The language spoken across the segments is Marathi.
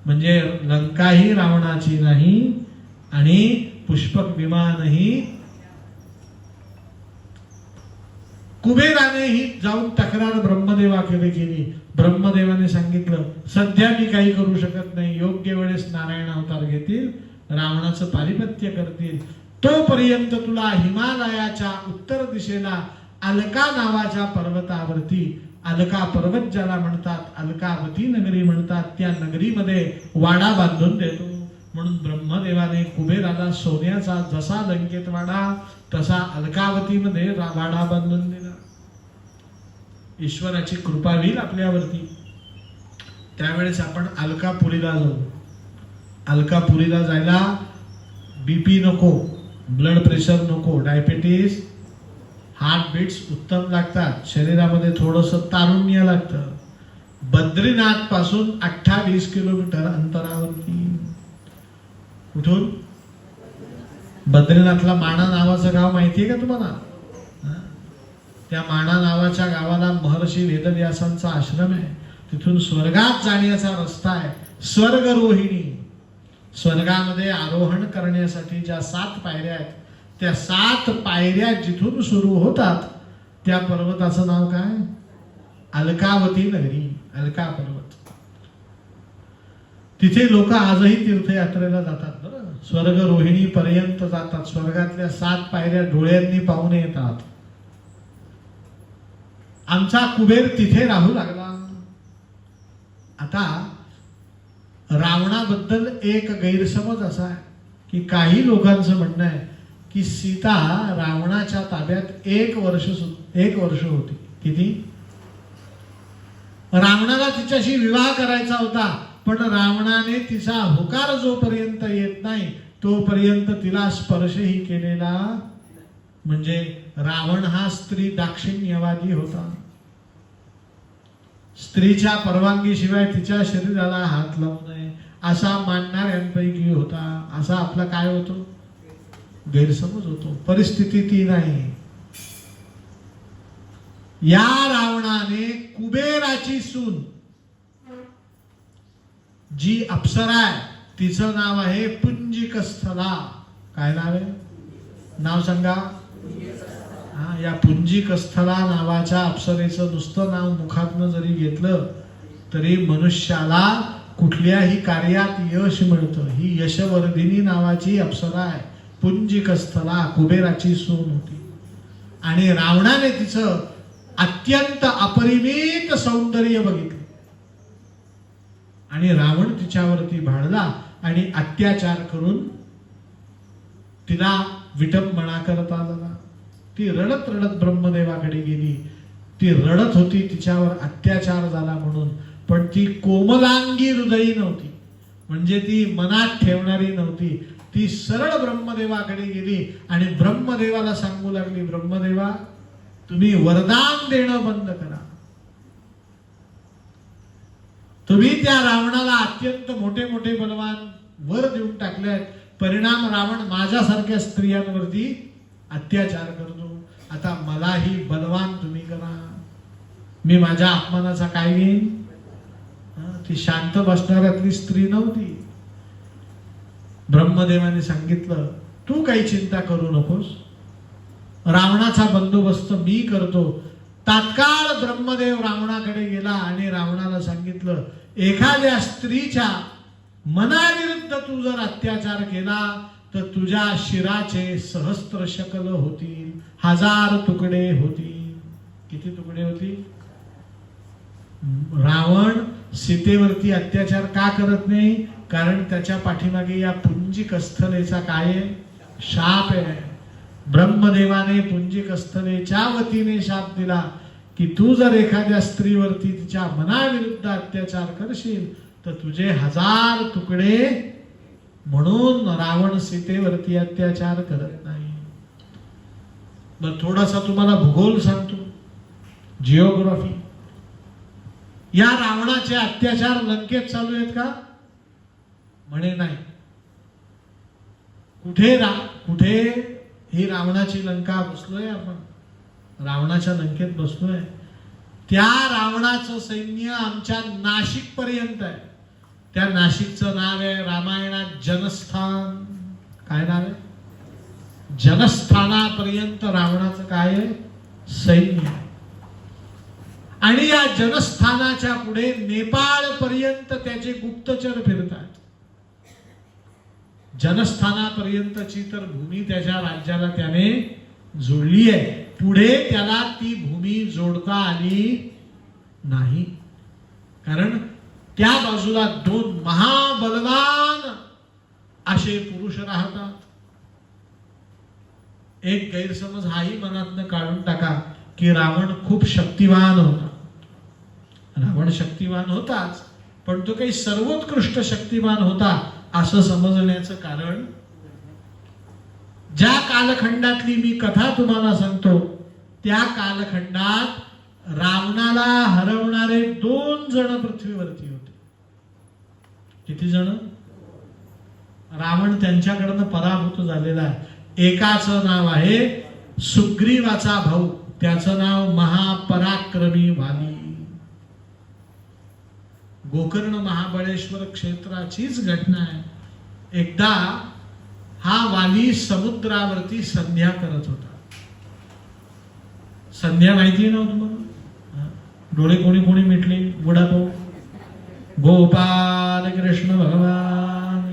म्हणजे लंकाही रावणाची नाही आणि पुष्पक विमानही कुबेरानेही जाऊन तक्रार ब्रह्मदेवाकडे केली. ब्रह्मदेवाने सांगितलं सध्या मी काही करू शकत नाही, योग्य वेळेस नारायण अवतार घेतील, रावणाचं पारिपत्य करतील, तोपर्यंत तुला हिमालयाच्या उत्तर दिशेला अलका नावाच्या पर्वतावरती, अलका पर्वत ज्याला म्हणतात, अलकावती नगरी म्हणतात, त्या नगरीमध्ये वाडा बांधून देतो. म्हणून ब्रह्मदेवाने कुबेराला सोन्याचा जसा लंकेत वाडा तसा अलकावतीमध्ये वाडा बांधून दिला. ईश्वराची कृपा होईल आपल्यावरती. त्यावेळेस आपण अलकापुरीला जाऊ. अलकापुरीला जायला बीपी नको, ब्लड प्रेशर नको, डायबिटीस, हार्ट बीट्स उत्तम लागतात, शरीरामध्ये थोडंसं तारुण्य लागतं. बद्रीनाथ पासून 28 किलोमीटर अंतरावरती. कुठून? बद्रीनाथला माणा नावाचं गाव माहितीये का तुम्हाला? त्या माणा नावाच्या गावाला महर्षी वेदव्यासांचा आश्रम आहे. तिथून स्वर्गात जाण्याचा रस्ता आहे, स्वर्गरोहिणी. स्वर्गामध्ये आरोहण करण्यासाठी ज्या 7 पायऱ्या आहेत, त्या 7 पायऱ्या जिथून सुरू होतात त्या पर्वताचं नाव काय? अलकावती नगरी, अलका पर्वत. तिथे लोक आजही तीर्थयात्रेला जातात बरं. स्वर्गरोहिणी पर्यंत जातात. स्वर्गातल्या 7 पायऱ्या डोळ्यांनी पाहून येतात. आमचा कुबेर तिथे राहू लागला. आता रावणाबद्दल एक गैरसमज असा आहे की काही लोकांचं म्हणणं आहे की सीता रावणाच्या ताब्यात 1 वर्ष होती. किती? रावणाला तिच्याशी विवाह करायचा होता, पण रावणाने तिचा होकार जोपर्यंत येत नाही तोपर्यंत तिला स्पर्शही केलेला. म्हणजे रावण हा स्त्री दाक्षिण्यवादी होता. स्त्रीच्या परवानगीशिवाय तिच्या शरीराला हात लावू नये असा मानणाऱ्यांपैकी होता. असा आपला काय होतो? गैरसमज होतो. परिस्थिती ती नाही. या रावणाने कुबेराची सून जी अप्सरा आहे तिचं नाव आहे पुंजिकस्थला. काय नाव आहे? नाव सांगा. या पुंजिकस्थला नावाच्या अप्सरेचं नुसतं नाव मुखातनं जरी घेतलं तरी मनुष्याला कुठल्याही कार्यात यश मिळतं. ही यशवर्धिनी नावाची अप्सरा आहे. पुंजिकस्थला कुबेराची सून होती आणि रावणाने तिचं अत्यंत अपरिमित सौंदर्य बघितलं आणि रावण तिच्यावरती भाळला आणि अत्याचार करून तिला विटंबना करत आला. ती रडत रडत ब्रह्मदेवाकडे गेली. ती रडत होती, तिच्यावर अत्याचार झाला म्हणून, पण ती कोमलांगी हृदयी नव्हती. म्हणजे ती मनात ठेवणारी नव्हती. ती सरळ ब्रह्मदेवाकडे गेली आणि ब्रह्मदेवाला सांगू लागली, ब्रह्मदेवा तुम्ही वरदान देणं बंद करा. तुम्ही त्या रावणाला अत्यंत मोठे मोठे बलवान वर देऊन टाकले, परिणाम रावण माझ्यासारख्या स्त्रियांवरती अत्याचार करतो. आता मलाही बलवान तुम्ही करा. मी माझ्या अपमानाचा काय घेईन? ती शांत बसणाऱ्यातली स्त्री नव्हती. ब्रह्मदेवाने सांगितलं तू काही चिंता करू नकोस, रावणाचा बंदोबस्त मी करतो. तात्काळ ब्रह्मदेव रावणाकडे गेला आणि रावणाला सांगितलं एखाद्या स्त्रीच्या मनाविरुद्ध तू जर अत्याचार केला तर तुझ्या शिराचे 1000 शकल होतील, 1000 तुकडे होतील. किती तुकडे होतील? रावण सीतेवरती अत्याचार का करत नाही? कारण त्याच्या पाठीमागे या पुंजिकस्थलेचा काय आहे? शाप आहे. ब्रह्मदेवाने पुंजिकस्थलेच्या वतीने शाप दिला की तू जर एखाद्या स्त्रीवरती तिच्या मनाविरुद्ध अत्याचार करशील तर तुझे 1000 तुकडे. म्हणून रावण सीतेवरती अत्याचार करत नाही. मग थोडासा तुम्हाला भूगोल सांगतो, जिओग्राफी. या रावणाचे अत्याचार लंकेत चालू आहेत का? म्हणे नाही. कुठे ही रावणाची लंका बसलोय आपण, रावणाच्या लंकेत बसलोय. त्या रावणाचं सैन्य आमच्या नाशिक पर्यंत आहे. त्या नाशिकचं नाव आहे रामायणात जनस्थान. काय नाव आहे? जनस्थानापर्यंत रावणाचं काय आहे? सैन्य. आणि या जनस्थानाच्या पुढे नेपाळ पर्यंत त्याचे गुप्तचर फिरतात. जनस्थानापर्यंतची तर भूमी त्याच्या राज्याला त्याने जोडली आहे. पुढे त्याला ती भूमी जोडता आली नाही, कारण त्या बाजूला दोन महाबलवान असे पुरुष राहतात. एक गैरसमज हाही मनातनं काढून टाका की रावण खूप शक्तिवान होता. रावण शक्तिवान होताच, पण तो काही सर्वोत्कृष्ट शक्तिवान होता असं समजण्याचं कारण, ज्या कालखंडातली मी कथा तुम्हाला सांगतो त्या कालखंडात रावणाला हरवणारे 2 जण पृथ्वीवरती होते. किती जण? रावण त्यांच्याकडनं पराभूत झालेला आहे. एकाचं नाव आहे सुग्रीवाचा भाऊ, त्याचं नाव महापराक्रमी वाली. गोकर्ण महाबळेश्वर क्षेत्राचीच घटना आहे. एकदा हा वाली समुद्रावरती संध्या करत होता. संध्या माहिती ना तुम्हाला? डोळे कोणी कोणी मिटले? बुडापाव. गोपाल कृष्ण भगवान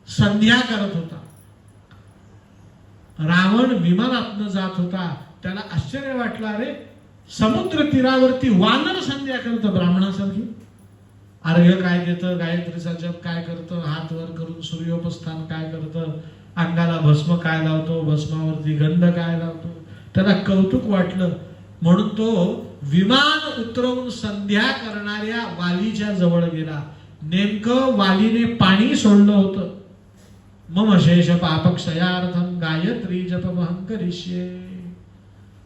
संध्या करत होता. रावण विमानातनं जात होता. त्याला आश्चर्य वाटलं, अरे समुद्र तीरावरती वानर संध्या करतं ब्राह्मणासारखी. अर्घ्य काय देतं, गायत्रीचा जप काय करतं, हात वर करून सूर्योपस्थान काय करतं, अंगाला भस्म काय लावतो, भस्मावरती गंध काय लावतो. त्याला कौतुक वाटलं, म्हणून तो विमान उतरवून संध्या करणाऱ्या वालीच्या जवळ गेला. नेमकं वालीने पाणी सोडलं होतं. मम शेष पापक्षयार्थम गायत्री जपमहं करिष्ये.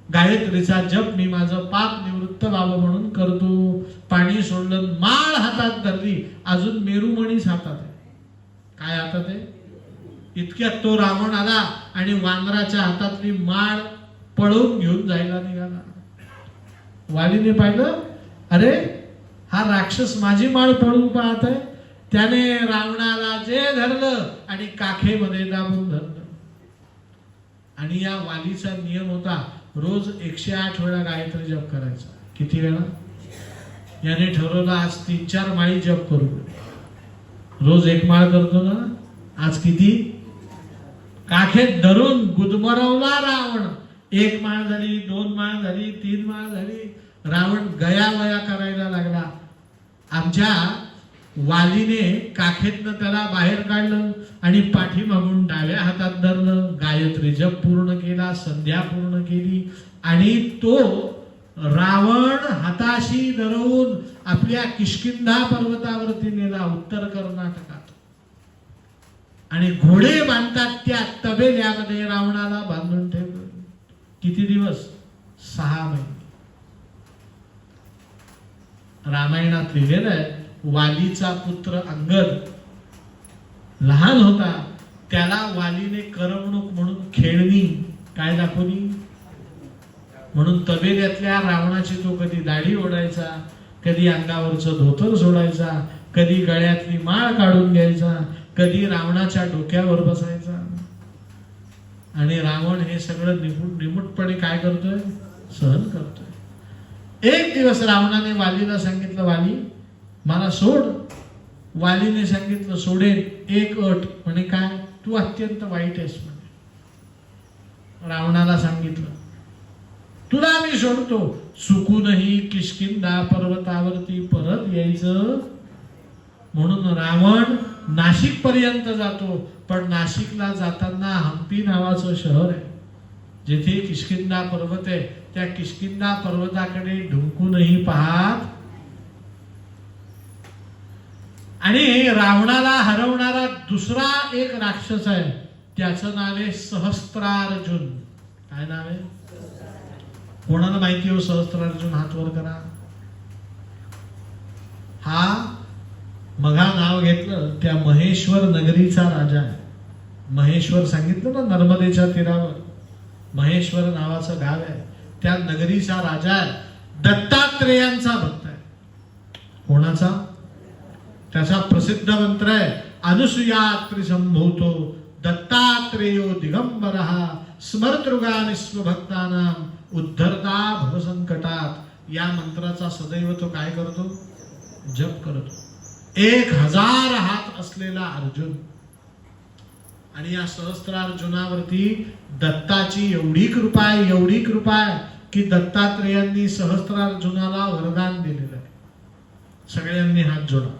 गायत्रीचा जप मी माझं पाप निवृत्त व्हावं म्हणून करतो. पाणी सोडलं, माळ हातात धरली, अजून मेरुमणीच हातात आहे. काय हातात आहे? इतक्यात तो रावण आला आणि वानराच्या हातातली माळ पळून घेऊन जायला निघाला. वालीने पाहिलं, अरे हा राक्षस माझी माळ पळून पाहत आहे. त्याने रावणाला जे धरलं आणि काखेमध्ये दाबून धरलं. आणि या वालीचा नियम होता, रोज 108 वेळा गायत्री जप करायचा. किती वेळा? याने ठरवलं आज 3-4 माळी जप करू. रोज 1 माळ करतो ना, आज किती? काखेत धरून गुदमरवला रावण. 1 माळ झाली, 2 माळ झाली, 3 माळ झाली. रावण गयावया करायला लागला. आमच्या वालीने काखेतनं त्याला बाहेर काढलं आणि पाठीमागून डाव्या हातात धरलं. गायत्री जप पूर्ण केला, संध्या पूर्ण केली आणि तो रावण हाताशी धरून आपल्या किष्किंधा पर्वतावरती नेला, उत्तर कर्नाटकात. आणि घोडे बांधतात त्या तबेल्यामध्ये रावणाला बांधून ठेवलं. किती दिवस? 6 महिने. रामायणात लिहिलेलं आहे, वालीचा पुत्र अंगद लहान होता, त्याला वालीने करमणूक म्हणून खेळणी काय दाखवली, म्हणून तबेल्यातल्या रावणाची तो कधी दाढी ओढायचा, कधी अंगावरचं धोतर सोडायचा, कधी गळ्यातली माळ काढून घ्यायचा, कधी रावणाच्या डोक्यावर बसायचा. आणि रावण हे सगळं निमूटपणे काय करतोय? सहन करतोय. एक दिवस रावणाने वालीला सांगितलं, वाली मला सोड. वालीने सांगितलं, सोडेल, एक अट. म्हणे काय? तू अत्यंत वाईट आहेस म्हणे. रावणाला सांगितलं, तुला मी सोडतो, चुकूनही किष्किंधा पर्वतावरती परत यायचं. म्हणून रावण नाशिक पर्यंत जातो, पण नाशिकला जाताना हम्पी नावाचं शहर आहे, जिथे किष्किंधा पर्वत आहे. त्या किष्किंधा पर्वताकडे ढुंकूनही पाहत. आणि रावणाला हरवणारा दुसरा एक राक्षस आहे, त्याचं नाव आहे सहस्त्रार्जुन. काय नाव आहे? कोणाला माहिती हो सहस्त्रार्जुन? हात वर करा. हा मगा नाव घेतलं त्या महेश्वर नगरीचा राजा आहे. महेश्वर सांगितलं ना, नर्मदेच्या तीरावर महेश्वर नावाचं गाव आहे. त्या नगरीचा राजा आहे. दत्तात्रेयांचा भक्त आहे. कोणाचा? त्याचा प्रसिद्ध मंत्र आहे अनुसूयात्री संभूतो दत्तात्रेयो दिगंबरः स्मरतृगानि स्वभक्तानां उद्धरता भवसंकटात। या मंत्राचा सदैव तो काय करतो? जप करतो। 1000 हात असलेला अर्जुन आणि या सहस्त्रार्जुनावरती दत्ताची एवढी कृपा आहे की दत्तात्रेयांनी सहस्त्रार्जुनाला वरदान दिलेलं आहे। सगळ्यांनी हात जोडा।